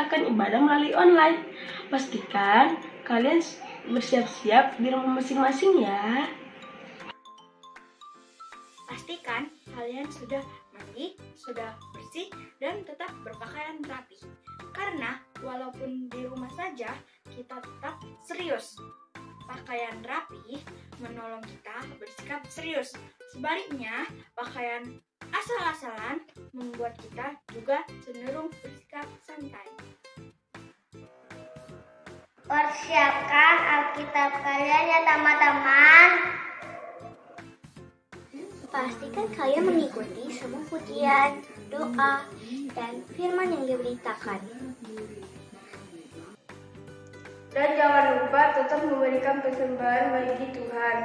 akan ibadah melalui online. Pastikan kalian bersiap-siap di rumah masing-masing ya. Pastikan kalian sudah mandi, sudah bersih, dan tetap berpakaian rapi. Karena walaupun di rumah saja, kita tetap serius. Pakaian rapi menolong kita bersikap serius. Sebaliknya, pakaian asal-asalan membuat kita juga cenderung bersikap santai. Persiapkan Alkitab kalian ya teman-teman. Pastikan kalian mengikuti semua pujian, doa, dan firman yang diberitakan. Dan jangan lupa tetap memberikan persembahan bagi Tuhan.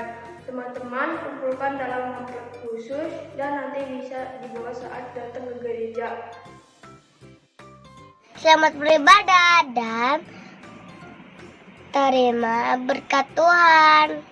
Teman-teman kumpulkan dalam amplop khusus dan nanti bisa dibawa saat datang ke gereja. Selamat beribadah dan terima berkat Tuhan.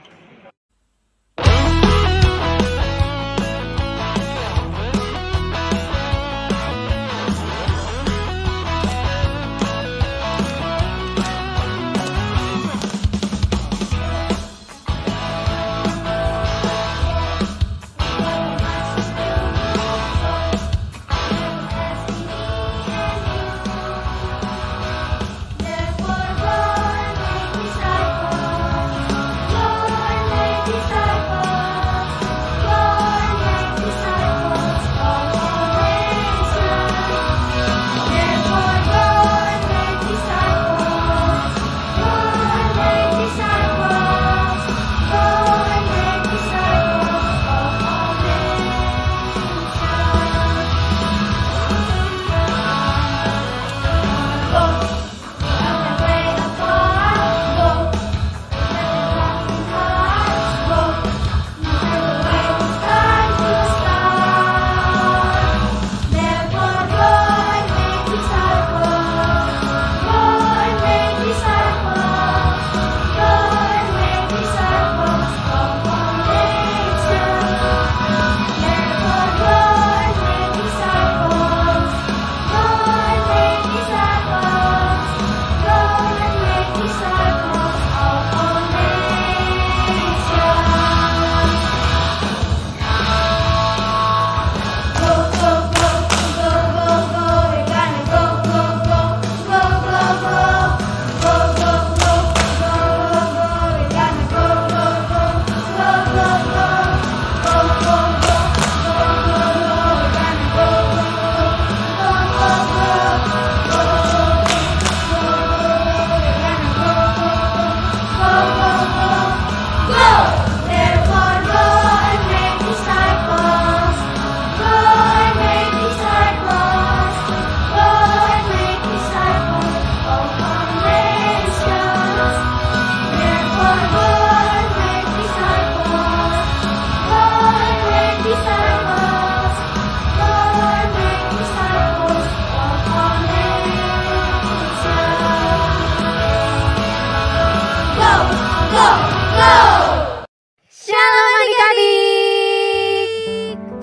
Shalom adik-adik.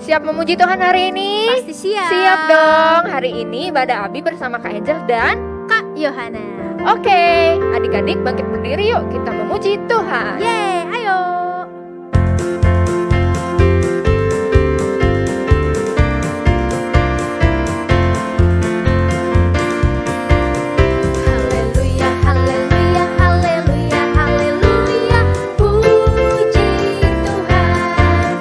Siap memuji Tuhan hari ini? Pasti siap. Siap dong. Hari ini ibadah Abi bersama Kak Angel dan Kak Yohana. Oke, adik-adik bangkit berdiri yuk kita memuji Tuhan. Yeay, ayo. Haleluya, haleluya, haleluya, haleluya. Puji Tuhan.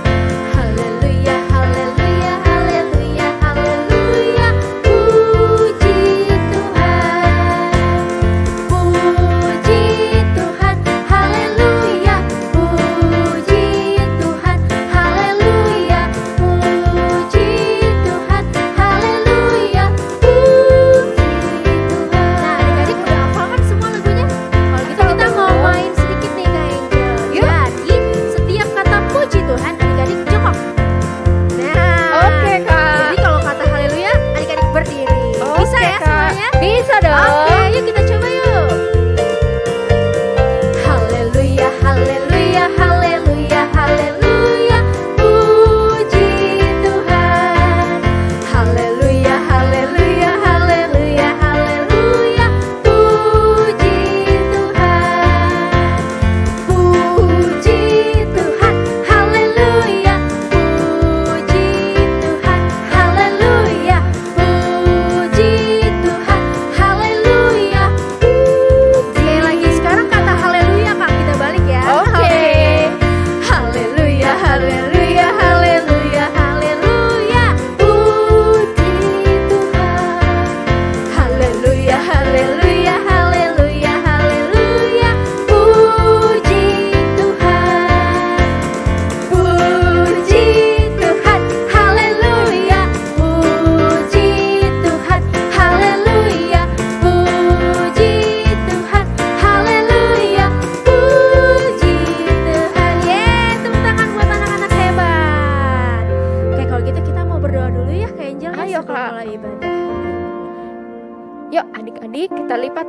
Haleluya, haleluya, haleluya, haleluya. Puji Tuhan. Puji Tuhan. Haleluya. Puji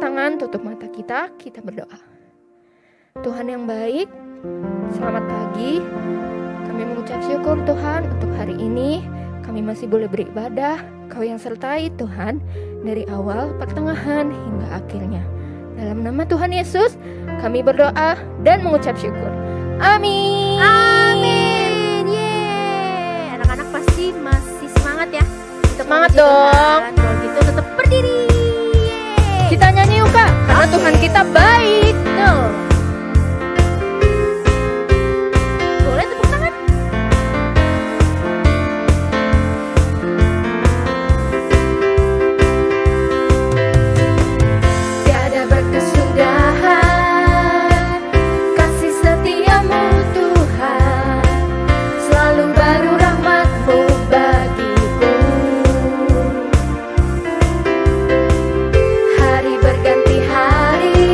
tangan, tutup mata kita berdoa. Tuhan yang baik, selamat pagi. Kami mengucap syukur Tuhan untuk hari ini. Kami masih boleh beribadah. Kau yang sertai Tuhan dari awal, pertengahan, hingga akhirnya. Dalam nama Tuhan Yesus, kami berdoa dan mengucap syukur. Amin. Amin. Yeay. Anak-anak pasti masih semangat ya. Untuk Semangat memuji dong. Tuhan. Kalau gitu tetap berdiri. Yeay. Kita nyanyi yuk Kak, karena Tuhan kita baik. Tuh. Boleh tepuk tangan? Tiada berkesudahan kasih setiamu Tuhan, selalu baru rahmat-Mu bagiku. Hari berganti hari,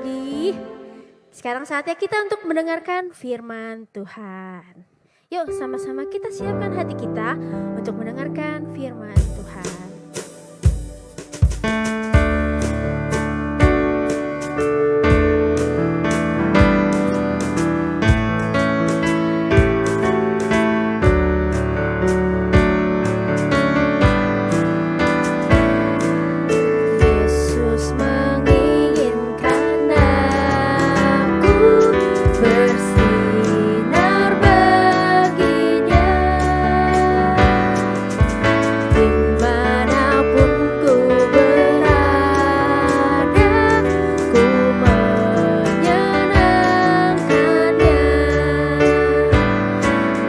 lagi. Sekarang saatnya kita untuk mendengarkan firman Tuhan. Yuk sama-sama kita siapkan hati kita untuk mendengarkan firman Tuhan. Yesus menginginkan aku bersinar baginya, dimanapun ku berada, ku menyenangkannya.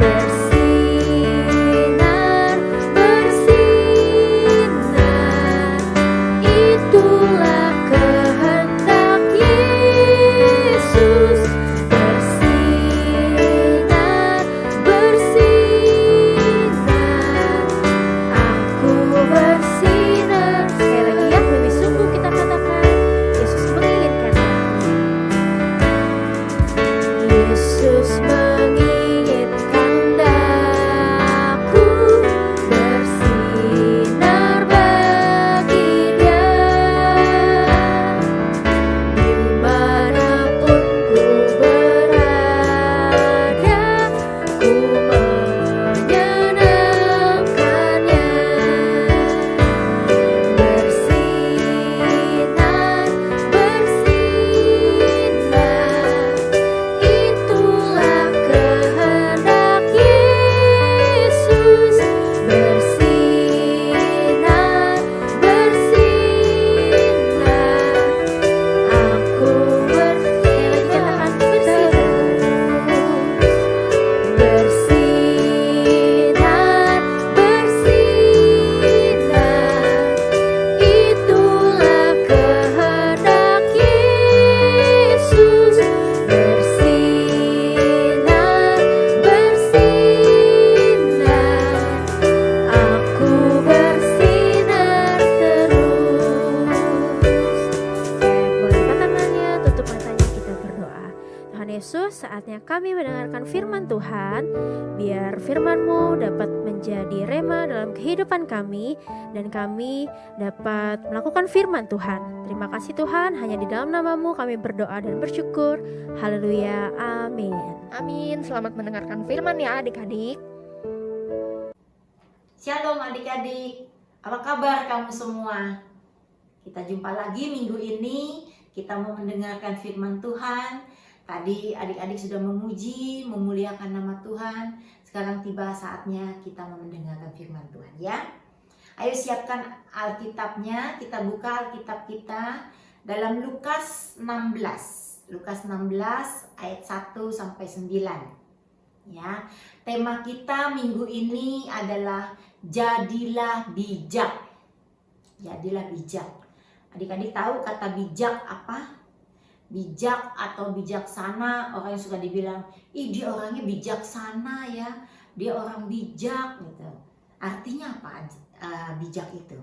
Bersinar, bersinar, itulah kehendak Yesus. Bersinar, bersinar, aku bersinar. Sekali lagi ya, lebih sungguh kita katakan, Yesus menginginkan aku. Yesus menginginkan aku bersinar baginya, dimanapun ku berada, ku menyenangkannya. Bersinar, bersinar, itulah kehendak Yesus. Bersinar, bersinar, aku bersinar terus. Bersinar, bersinar, itulah kehendak Yesus. Bersinar, bersinar, aku bersinar terus. Boleh angkat tangannya, tutup matanya, kita berdoa. Tuhan Yesus, saatnya kami mendengarkan firman Tuhan. Biar firman-Mu dapat menjadi rema dalam kehidupan kami, dan kami dapat melakukan firman Tuhan. Terima kasih Tuhan, hanya di dalam nama-Mu kami berdoa dan bersyukur. Haleluya, amin. Amin. Selamat mendengarkan firman ya adik-adik. Shalom adik-adik, apa kabar kamu semua? Kita jumpa lagi minggu ini, kita mau mendengarkan firman Tuhan. Tadi adik-adik sudah memuji, memuliakan nama Tuhan. Sekarang tiba saatnya kita mau mendengarkan firman Tuhan ya. Ayo siapkan Alkitabnya, kita buka Alkitab kita dalam Lukas 16. Lukas 16 ayat 1 sampai 9. Ya, tema kita minggu ini adalah jadilah bijak. Jadilah bijak. Adik-adik tahu kata bijak apa? Bijak atau bijaksana, orang yang suka dibilang, ih dia orangnya bijaksana ya, dia orang bijak gitu. Artinya apa bijak itu?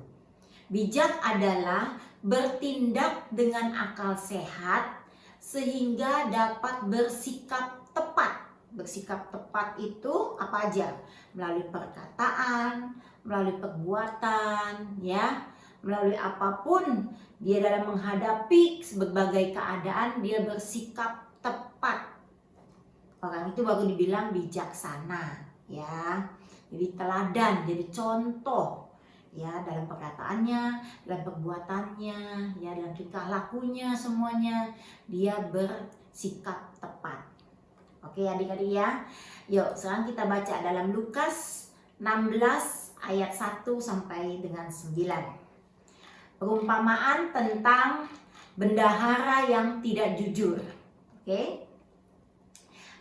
Bijak adalah bertindak dengan akal sehat sehingga dapat bersikap tepat. Bersikap tepat itu apa aja? Melalui perkataan, melalui perbuatan, ya, melalui apapun dia dalam menghadapi berbagai keadaan dia bersikap tepat. Orang itu baru dibilang bijaksana, ya. Jadi teladan, jadi contoh, ya, dalam perkataannya, dalam perbuatannya, ya, dalam tingkah lakunya semuanya dia bersikap tepat. Oke adik-adik ya. Yuk sekarang kita baca dalam Lukas 16 ayat 1 sampai dengan 9. Perumpamaan tentang bendahara yang tidak jujur. Oke.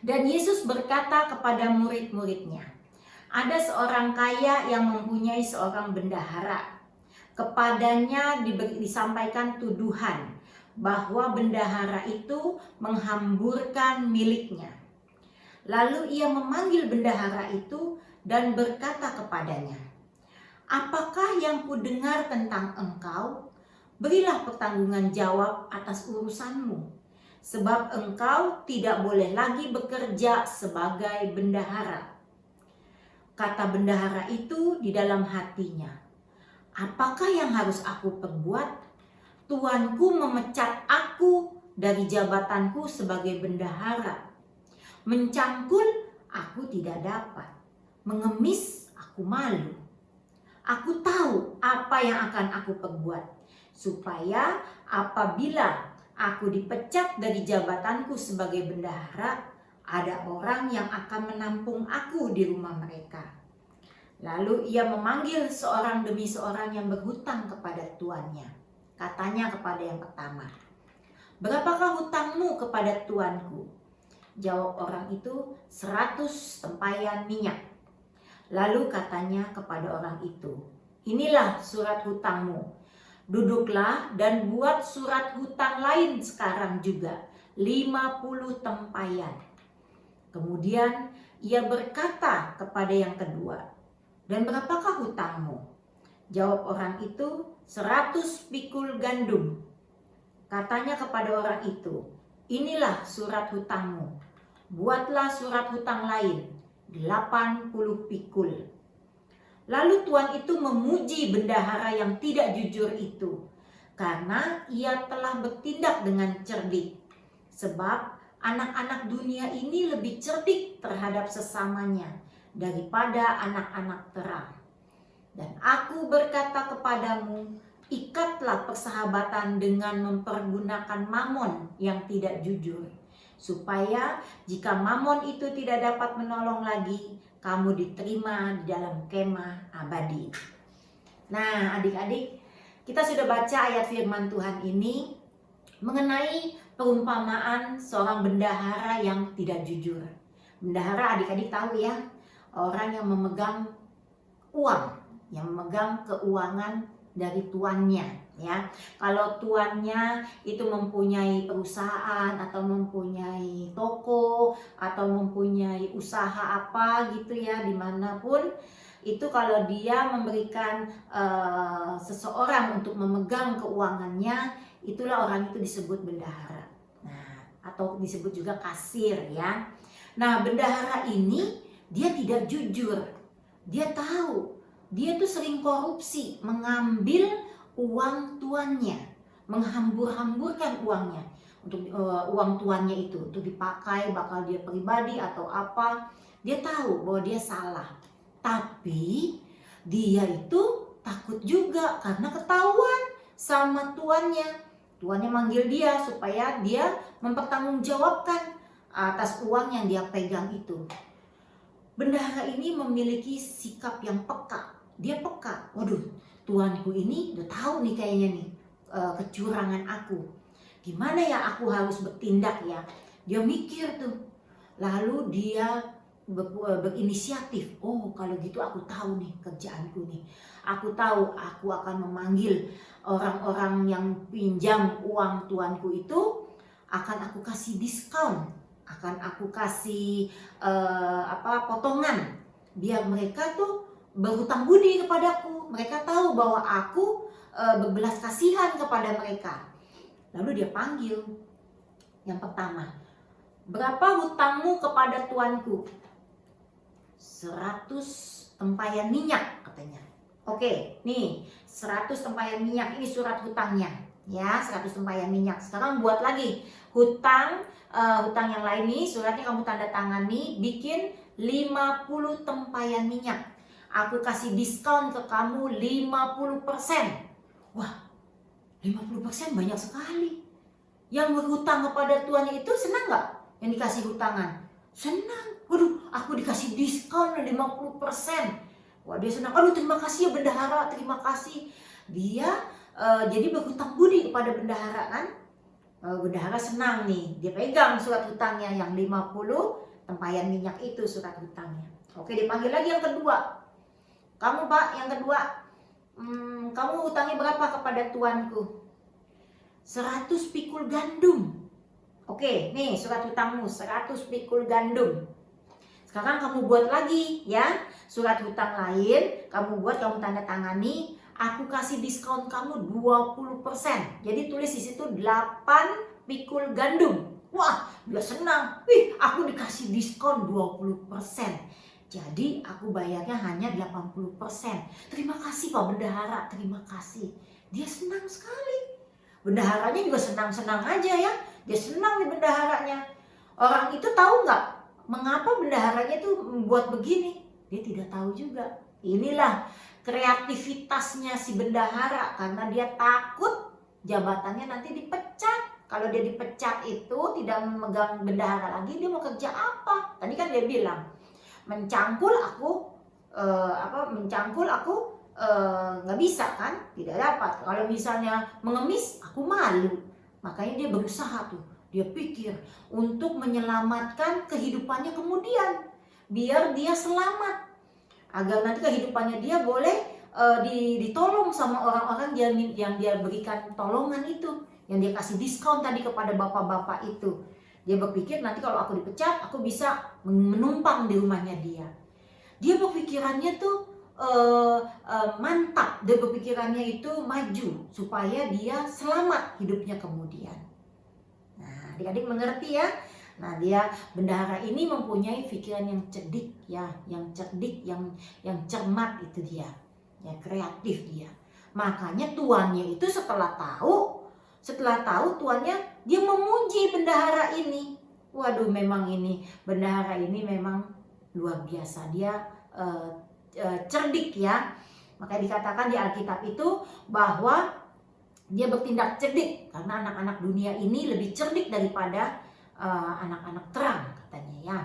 Dan Yesus berkata kepada murid-muridnya, ada seorang kaya yang mempunyai seorang bendahara. Kepadanya disampaikan tuduhan bahwa bendahara itu menghamburkan miliknya. Lalu ia memanggil bendahara itu dan berkata kepadanya, apakah yang kudengar tentang engkau? Berilah pertanggungan jawab atas urusanmu. sebab engkau tidak boleh lagi bekerja sebagai bendahara. Kata bendahara itu di dalam hatinya, apakah yang harus aku perbuat? Tuanku memecat aku dari jabatanku sebagai bendahara. Mencangkul aku tidak dapat, mengemis aku malu. Aku tahu apa yang akan aku perbuat, supaya apabila aku dipecat dari jabatanku sebagai bendahara, ada orang yang akan menampung aku di rumah mereka. Lalu ia memanggil seorang demi seorang yang berhutang kepada tuannya. Katanya kepada yang pertama, berapakah hutangmu kepada tuanku? Jawab orang itu, 100 tempayan minyak. Lalu katanya kepada orang itu, inilah surat hutangmu. Duduklah dan buat surat hutang lain sekarang juga, 50 tempayan. Kemudian ia berkata kepada yang kedua, dan berapakah hutangmu? Jawab orang itu, 100 pikul gandum. Katanya kepada orang itu, inilah surat hutangmu. Buatlah surat hutang lain, 80 pikul. Lalu tuan itu memuji bendahara yang tidak jujur itu, karena ia telah bertindak dengan cerdik. Sebab anak-anak dunia ini lebih cerdik terhadap sesamanya daripada anak-anak terang. Dan aku berkata kepadamu, ikatlah persahabatan dengan mempergunakan mamon yang tidak jujur, supaya jika mamon itu tidak dapat menolong lagi, kamu diterima di dalam kemah abadi. Nah, adik-adik, kita sudah baca ayat firman Tuhan ini mengenai perumpamaan seorang bendahara yang tidak jujur. Bendahara, adik-adik tahu ya, orang yang memegang uang, yang memegang keuangan dari tuannya. Ya, kalau tuannya itu mempunyai perusahaan atau mempunyai toko atau mempunyai usaha apa gitu ya, dimanapun itu, kalau dia memberikan seseorang untuk memegang keuangannya, itulah orang itu disebut bendahara. Nah, atau disebut juga kasir ya. Nah, bendahara ini dia tidak jujur. Dia tahu dia tuh sering korupsi, mengambil uang tuannya, menghambur-hamburkan uangnya untuk uang tuannya itu untuk dipakai bakal dia pribadi atau apa. Dia tahu bahwa dia salah, tapi dia itu takut juga karena ketahuan sama tuannya. Tuannya manggil dia supaya dia mempertanggungjawabkan atas uang yang dia pegang itu. Bendahara ini memiliki sikap yang peka. Dia peka, waduh, tuanku ini udah tahu nih kayaknya nih kecurangan aku. Gimana ya aku harus bertindak ya? Dia mikir tuh. Lalu dia berinisiatif. Oh, kalau gitu aku tahu nih kerjaanku nih. Aku tahu aku akan memanggil orang-orang yang pinjam uang tuanku itu, akan aku kasih diskon, akan aku kasih potongan biar mereka tuh berhutang budi kepadaku. Mereka tahu bahwa aku berbelas kasihan kepada mereka. Lalu dia panggil yang pertama, berapa hutangmu kepada tuanku? 100 tempayan minyak katanya. Oke, nih 100 tempayan minyak, ini surat hutangnya ya, 100 tempayan minyak. Sekarang buat lagi hutang yang lain nih, suratnya kamu tanda tangani, bikin 50 tempayan minyak. Aku kasih diskon ke kamu 50%. Wah, 50% banyak sekali. Yang berhutang kepada tuannya itu senang gak? Yang dikasih hutangan? Senang. Waduh, aku dikasih diskon 50%. Wah, dia senang. Aduh, terima kasih ya bendahara, terima kasih. Dia jadi berhutang budi kepada bendahara kan. Bendahara senang nih. Dia pegang surat hutangnya yang 50 tempayan minyak itu surat hutangnya. Oke, dipanggil lagi yang kedua. Kamu Pak, yang kedua, kamu hutangnya berapa kepada tuanku? 100 pikul gandum. Oke, nih surat hutangmu 100 pikul gandum. Sekarang kamu buat lagi ya, surat hutang lain, kamu buat, kamu tanda tangani, aku kasih diskon kamu 20%. Jadi tulis di situ 80 pikul gandum. Wah, dia senang. Wih, aku dikasih diskon 20%. Jadi aku bayarnya hanya 80%. Terima kasih Pak Bendahara, terima kasih. Dia senang sekali. Bendaharanya juga senang-senang aja ya. Dia senang nih bendaharanya. Orang itu tahu nggak mengapa bendaharanya itu membuat begini? Dia tidak tahu juga. Inilah kreativitasnya si bendahara, karena dia takut jabatannya nanti dipecat. Kalau dia dipecat itu tidak memegang bendahara lagi, dia mau kerja apa? Tadi kan dia bilang mencangkul aku nggak bisa kan, tidak dapat. Kalau misalnya mengemis, aku malu. Makanya dia berusaha tuh, dia pikir untuk menyelamatkan kehidupannya kemudian, biar dia selamat, agar nanti kehidupannya dia boleh ditolong sama orang-orang yang dia berikan tolongan itu, yang dia kasih diskon tadi kepada bapak-bapak itu. Dia berpikir nanti kalau aku dipecat, aku bisa menumpang di rumahnya dia. Dia berpikirannya tuh mantap, dia berpikirannya itu maju supaya dia selamat hidupnya kemudian. Nah, adik-adik mengerti ya. Nah, dia bendahara ini mempunyai pikiran yang cerdik ya, yang cerdik, yang cermat itu dia. Ya, kreatif dia. Makanya tuannya itu setelah tahu tuannya, dia memuji bendahara ini. Waduh, memang ini bendahara ini memang luar biasa. Dia cerdik ya. Makanya dikatakan di Alkitab itu bahwa dia bertindak cerdik karena anak-anak dunia ini lebih cerdik daripada anak-anak terang katanya ya.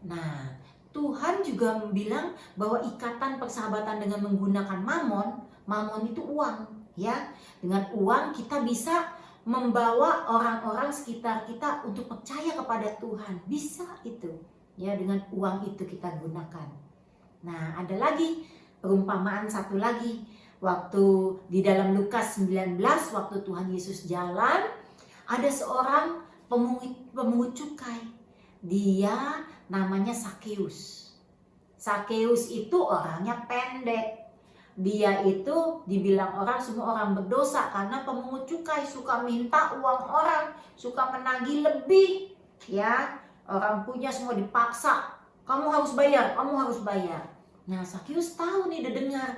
Nah, Tuhan juga bilang bahwa ikatan persahabatan dengan menggunakan mamon itu uang ya. Dengan uang kita bisa membawa orang-orang sekitar kita untuk percaya kepada Tuhan. Bisa itu ya, dengan uang itu kita gunakan. Nah, ada lagi perumpamaan satu lagi. Waktu di dalam Lukas 19, waktu Tuhan Yesus jalan, ada seorang pemungut cukai. Dia namanya Sakeus. Sakeus itu orangnya pendek. Dia itu dibilang orang, semua orang berdosa karena pemungut cukai, suka minta uang orang, suka menagih lebih. Ya, orang punya semua dipaksa. Kamu harus bayar, kamu harus bayar. Nah, Sakeus tahu nih, dia dengar.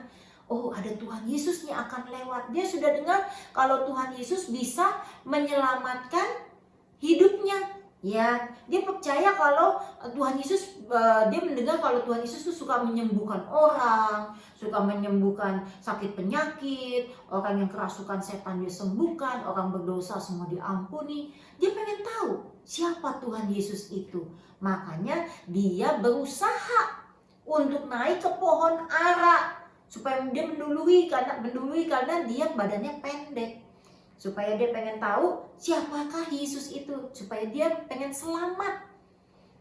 Oh, ada Tuhan Yesus nih akan lewat. Dia sudah dengar kalau Tuhan Yesus bisa menyelamatkan hidupnya. Ya, dia percaya kalau Tuhan Yesus, dia mendengar kalau Tuhan Yesus itu suka menyembuhkan orang, suka menyembuhkan sakit penyakit, orang yang kerasukan setan dia sembuhkan, orang berdosa semua diampuni. Dia pengen tahu siapa Tuhan Yesus itu. Makanya dia berusaha untuk naik ke pohon ara supaya dia mendului karena dia badannya pendek. Supaya dia pengen tahu siapakah Yesus itu, supaya dia pengen selamat.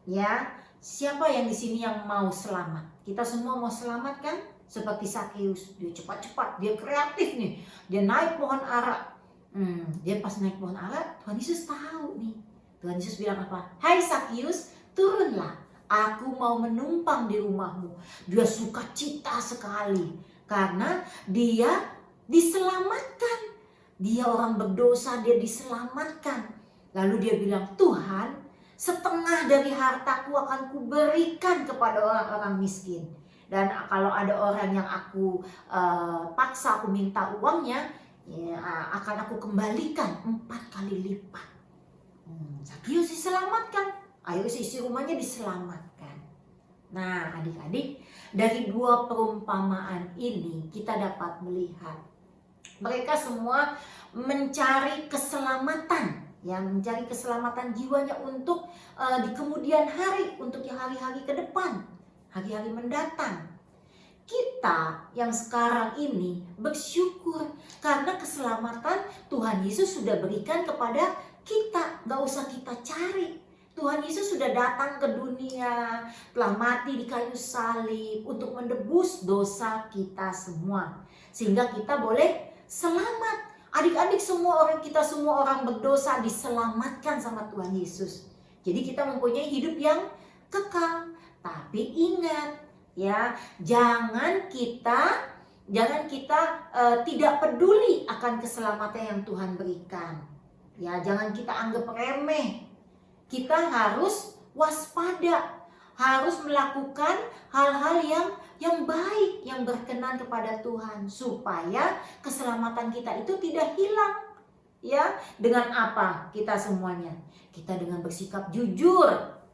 Ya, siapa yang di sini yang mau selamat? Kita semua mau selamat kan? Seperti Sakeus, dia cepat-cepat, dia kreatif nih. Dia naik pohon ara. Dia pas naik pohon ara, Tuhan Yesus tahu nih. Tuhan Yesus bilang apa? Hai Sakeus, turunlah. Aku mau menumpang di rumahmu. Dia sukacita sekali karena dia diselamatkan. Dia orang berdosa, dia diselamatkan. Lalu dia bilang, Tuhan, setengah dari hartaku akan kuberikan kepada orang-orang miskin. Dan kalau ada orang yang aku paksa, aku minta uangnya, ya, akan aku kembalikan 4 kali lipat. Sakeus diselamatkan. Ayo isi rumahnya diselamatkan. Nah, adik-adik, dari 2 perumpamaan ini kita dapat melihat mereka semua mencari keselamatan, ya, mencari keselamatan jiwanya untuk di kemudian hari, untuk hari-hari ke depan, hari-hari mendatang. Kita yang sekarang ini bersyukur karena keselamatan Tuhan Yesus sudah berikan kepada kita, gak usah kita cari. Tuhan Yesus sudah datang ke dunia, telah mati di kayu salib untuk menebus dosa kita semua, sehingga kita boleh selamat. Adik-adik, semua orang berdosa diselamatkan sama Tuhan Yesus. Jadi kita mempunyai hidup yang kekal. Tapi ingat ya, jangan kita tidak peduli akan keselamatan yang Tuhan berikan. Ya, jangan kita anggap remeh. Kita harus waspada, harus melakukan hal-hal yang baik, yang berkenan kepada Tuhan, supaya keselamatan kita itu tidak hilang. Ya, dengan apa kita semuanya? Kita dengan bersikap jujur,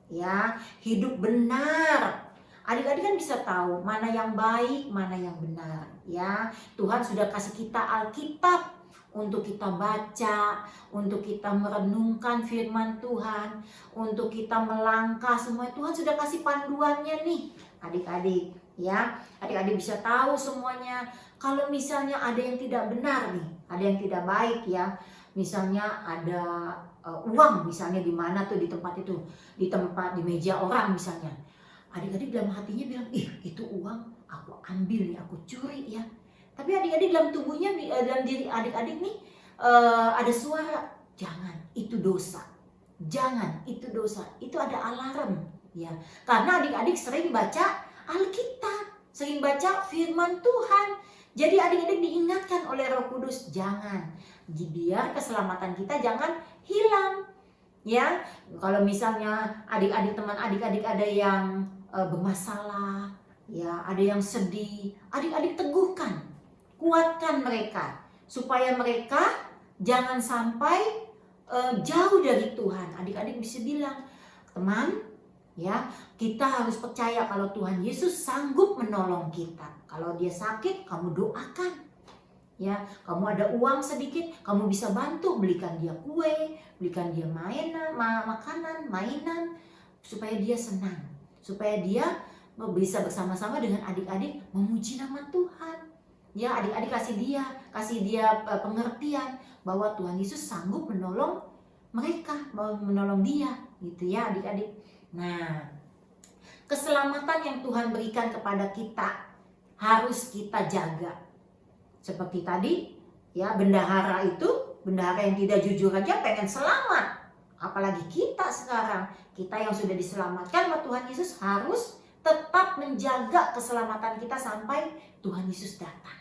ya, hidup benar. Adik-adik kan bisa tahu mana yang baik, mana yang benar, ya. Tuhan sudah kasih kita Alkitab untuk kita baca, untuk kita merenungkan firman Tuhan, untuk kita melangkah, semua Tuhan sudah kasih panduannya nih, adik-adik, ya. Adik-adik bisa tahu semuanya. Kalau misalnya ada yang tidak benar nih, ada yang tidak baik, ya. Misalnya ada uang, misalnya di mana tuh, di tempat itu, di meja orang misalnya. Adik-adik dalam hatinya bilang, ih itu uang aku ambil nih, aku curi ya. Tapi adik-adik dalam tubuhnya, dalam diri adik-adik nih ada suara, jangan, itu dosa. Jangan, itu dosa. Itu ada alarm, ya. Karena adik-adik sering baca Alkitab, sering baca firman Tuhan. Jadi adik-adik diingatkan oleh Roh Kudus, jangan, biar keselamatan kita jangan hilang. Ya, kalau misalnya adik-adik, teman adik-adik ada yang bermasalah, ya, ada yang sedih, adik-adik teguhkan, kuatkan mereka supaya mereka jangan sampai jauh dari Tuhan. Adik-adik bisa bilang, teman, ya, kita harus percaya kalau Tuhan Yesus sanggup menolong kita. Kalau dia sakit, kamu doakan. Ya, kamu ada uang sedikit, kamu bisa bantu belikan dia kue, belikan dia makanan, mainan, supaya dia senang, supaya dia bisa bersama-sama dengan adik-adik memuji nama Tuhan. Ya, adik-adik kasih dia pengertian bahwa Tuhan Yesus sanggup menolong mereka, menolong dia, gitu ya adik-adik. Nah, keselamatan yang Tuhan berikan kepada kita harus kita jaga. Seperti tadi, ya, bendahara yang tidak jujur aja pengen selamat. Apalagi kita sekarang, kita yang sudah diselamatkan sama Tuhan Yesus harus tetap menjaga keselamatan kita sampai Tuhan Yesus datang.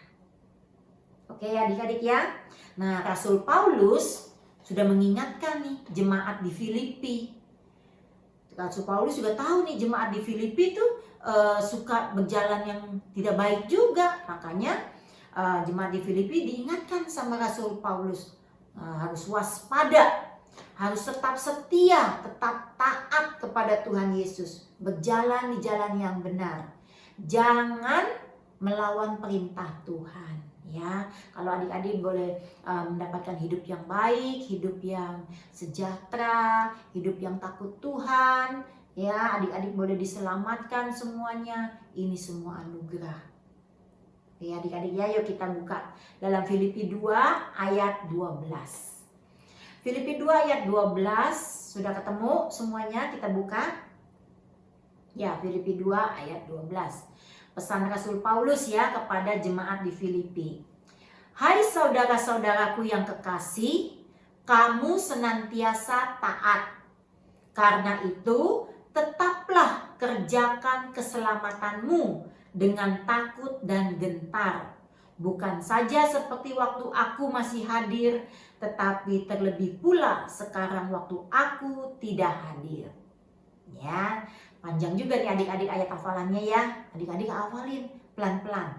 Oke ya adik-adik ya. Nah, Rasul Paulus sudah mengingatkan nih jemaat di Filipi. Rasul Paulus juga tahu nih jemaat di Filipi tuh suka berjalan yang tidak baik juga. Makanya jemaat di Filipi diingatkan sama Rasul Paulus, harus waspada, harus tetap setia, tetap taat kepada Tuhan Yesus, berjalan di jalan yang benar, jangan melawan perintah Tuhan. Ya, kalau adik-adik boleh mendapatkan hidup yang baik, hidup yang sejahtera, hidup yang takut Tuhan, ya, adik-adik boleh diselamatkan semuanya. Ini semua anugerah. Oke adik-adik ya, yuk kita buka dalam Filipi 2 ayat 12. Filipi 2 ayat 12, sudah ketemu semuanya, kita buka. Ya, Filipi 2 ayat 12. Pesan Rasul Paulus ya kepada jemaat di Filipi. Hai saudara-saudaraku yang kekasih, kamu senantiasa taat. Karena itu, tetaplah kerjakan keselamatanmu dengan takut dan gentar. Bukan saja seperti waktu aku masih hadir, tetapi terlebih pula sekarang waktu aku tidak hadir. Ya, panjang juga nih adik-adik ayat hafalannya ya. Adik-adik hafalin pelan-pelan.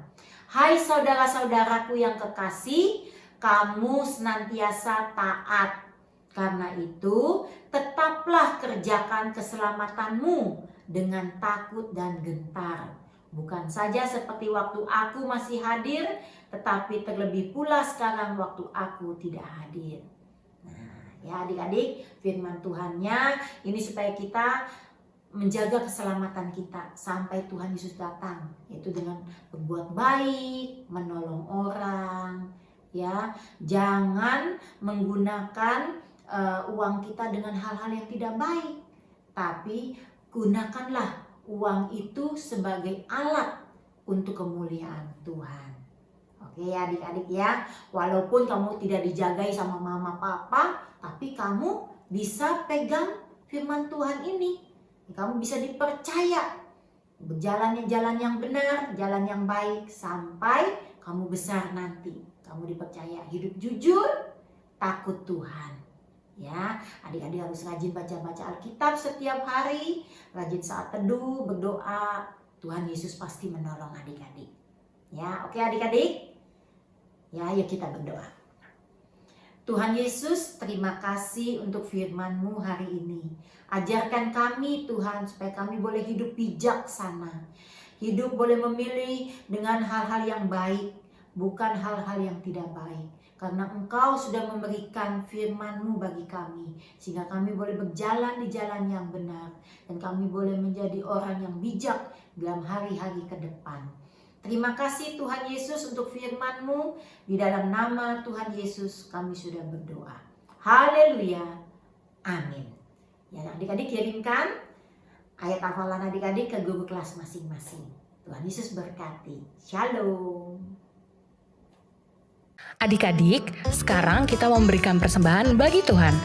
Hai saudara-saudaraku yang kekasih, kamu senantiasa taat. Karena itu, tetaplah kerjakan keselamatanmu dengan takut dan gentar. Bukan saja seperti waktu aku masih hadir, tetapi terlebih pula sekarang waktu aku tidak hadir. Nah, ya adik-adik, firman Tuhannya ini supaya kita menjaga keselamatan kita sampai Tuhan Yesus datang, yaitu dengan berbuat baik, menolong orang, ya. Jangan menggunakan uang kita dengan hal-hal yang tidak baik, tapi gunakanlah uang itu sebagai alat untuk kemuliaan Tuhan. Oke ya adik-adik ya, walaupun kamu tidak dijagai sama mama papa, tapi kamu bisa pegang firman Tuhan ini. Kamu bisa dipercaya berjalan jalan yang benar, jalan yang baik sampai kamu besar nanti. Kamu dipercaya hidup jujur, takut Tuhan. Ya, adik-adik harus rajin baca-baca Alkitab setiap hari, rajin saat teduh, berdoa. Tuhan Yesus pasti menolong adik-adik. Ya, oke adik-adik? Ya, yuk kita berdoa. Tuhan Yesus, terima kasih untuk firman-Mu hari ini. Ajarkan kami Tuhan supaya kami boleh hidup bijaksana. Hidup boleh memilih dengan hal-hal yang baik, bukan hal-hal yang tidak baik. Karena Engkau sudah memberikan firman-Mu bagi kami, sehingga kami boleh berjalan di jalan yang benar, dan kami boleh menjadi orang yang bijak dalam hari-hari ke depan. Terima kasih Tuhan Yesus untuk firman-Mu. Di dalam nama Tuhan Yesus kami sudah berdoa. Haleluya. Amin. Ya, adik-adik kirimkan ayat hafalan adik-adik ke guru kelas masing-masing. Tuhan Yesus berkati. Shalom. Adik-adik, sekarang kita mau memberikan persembahan bagi Tuhan.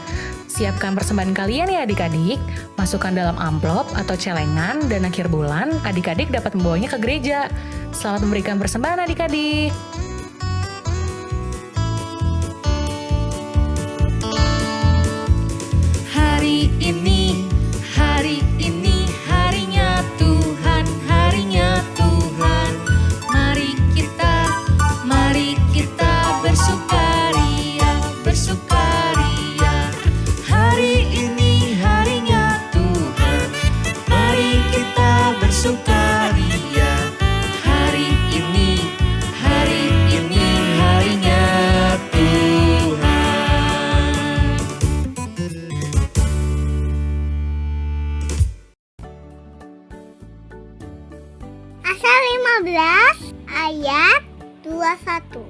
Siapkan persembahan kalian ya adik-adik. Masukkan dalam amplop atau celengan dan akhir bulan adik-adik dapat membawanya ke gereja. Selamat memberikan persembahan adik-adik. Hari ini harinya Tuhan, harinya Tuhan. Mari kita bersukaria, bersukaria. Hari ini harinya Tuhan, mari kita bersukaria. Hari ini harinya Tuhan. Asal 15 ayat 21.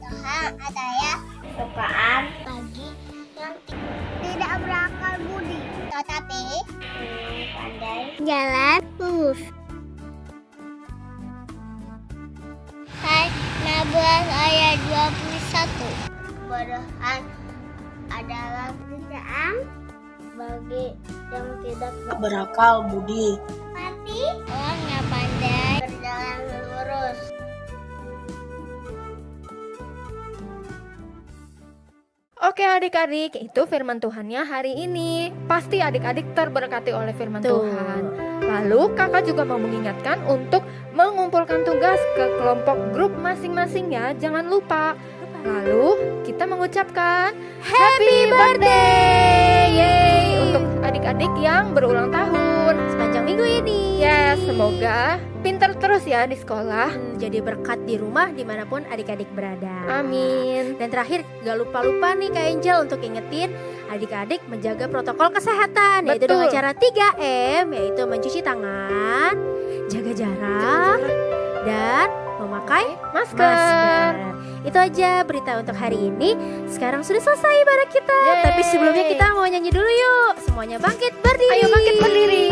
Tuhan adalah kesukaan bagi yang tidak berakal budi, tetapi pandai jalan lurus. Hai 16 ayat 21. Kebodohan adalah kerjaan bagi yang tidak Berakal budi. tapi orang yang pandai berjalan lurus. Oke adik-adik, itu firman Tuhannya hari ini. Pasti adik-adik terberkati oleh firman Tuhan. Lalu kakak juga mau mengingatkan untuk mengumpulkan tugas ke kelompok grup masing-masing ya. Jangan lupa. Lalu kita mengucapkan Happy Birthday Yeay, untuk adik-adik yang berulang tahun Sepanjang minggu ini. Ya, semoga pintar terus ya di sekolah. Jadi berkat di rumah dimanapun adik-adik berada. Amin. Dan terakhir gak lupa-lupa nih Kak Angel untuk ingetin adik-adik menjaga protokol kesehatan. Yaitu Betul. dengan cara 3M, yaitu mencuci tangan, jaga jarak, dan memakai masker. Itu aja berita untuk hari ini. Sekarang sudah selesai ibadah kita. Yeay. Tapi sebelumnya kita mau nyanyi dulu yuk. Semuanya bangkit berdiri. Ayo bangkit berdiri.